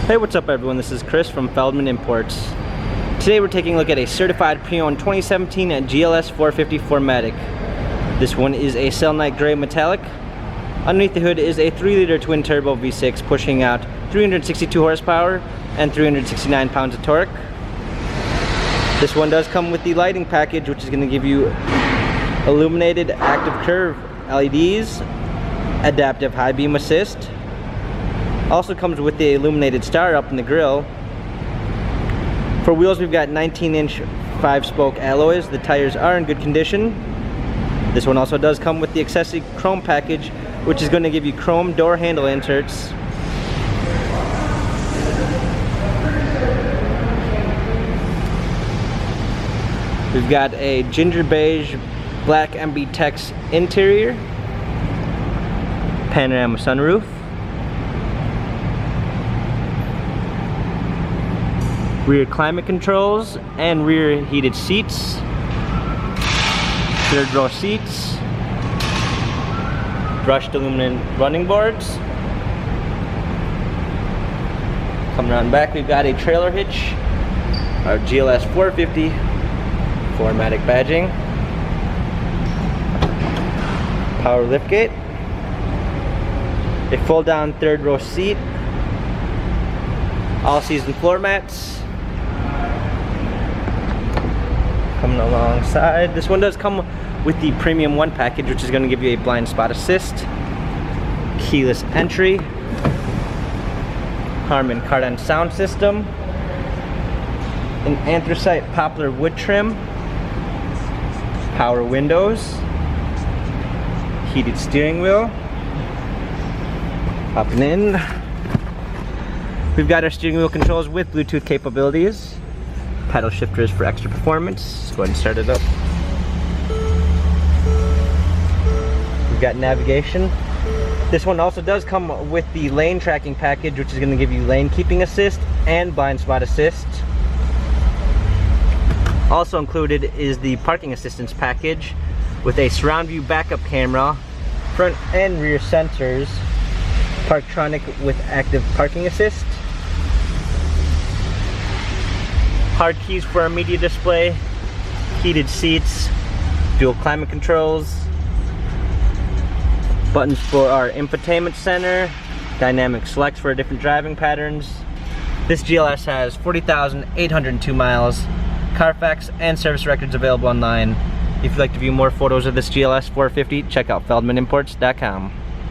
Hey, what's up everyone? This is Chris from Feldmann Imports. Today we're taking a look at a certified pre-owned 2017 GLS 450 4MATIC. This one is a Selenite Gray Metallic. Underneath the hood is a 3-liter twin-turbo V6 pushing out 362 horsepower and 369 pounds of torque. This one does come with the lighting package, which is going to give you illuminated active curve LEDs, adaptive high beam assist. Also comes with the illuminated star up in the grille. For wheels, we've got 19-inch 5-spoke alloys. The tires are in good condition. This one also does come with the accessory chrome package, which is going to give you chrome door handle inserts. We've got a ginger beige black MB Tex interior, panorama sunroof, rear climate controls and rear heated seats, third row seats, brushed aluminum running boards. Coming around back, we've got a trailer hitch, our GLS 450 4MATIC badging, power liftgate, a fold down third row seat, all season floor mats. Coming alongside, this one does come with the Premium 1 package, which is going to give you a blind spot assist, keyless entry, Harman Kardon sound system, an anthracite poplar wood trim, power windows, heated steering wheel. Popping in, we've got our steering wheel controls with Bluetooth capabilities, paddle shifters for extra performance. Let's go ahead and start it up. We've got navigation. This one also does come with the lane tracking package, which is going to give you lane keeping assist and blind spot assist. Also included is the parking assistance package with a surround view backup camera, front and rear sensors, Parktronic with active parking assist, hard keys for our media display, heated seats, dual climate controls, buttons for our infotainment center, dynamic selects for different driving patterns. This GLS has 40,802 miles, Carfax and service records available online. If you'd like to view more photos of this GLS 450, check out feldmanimports.com.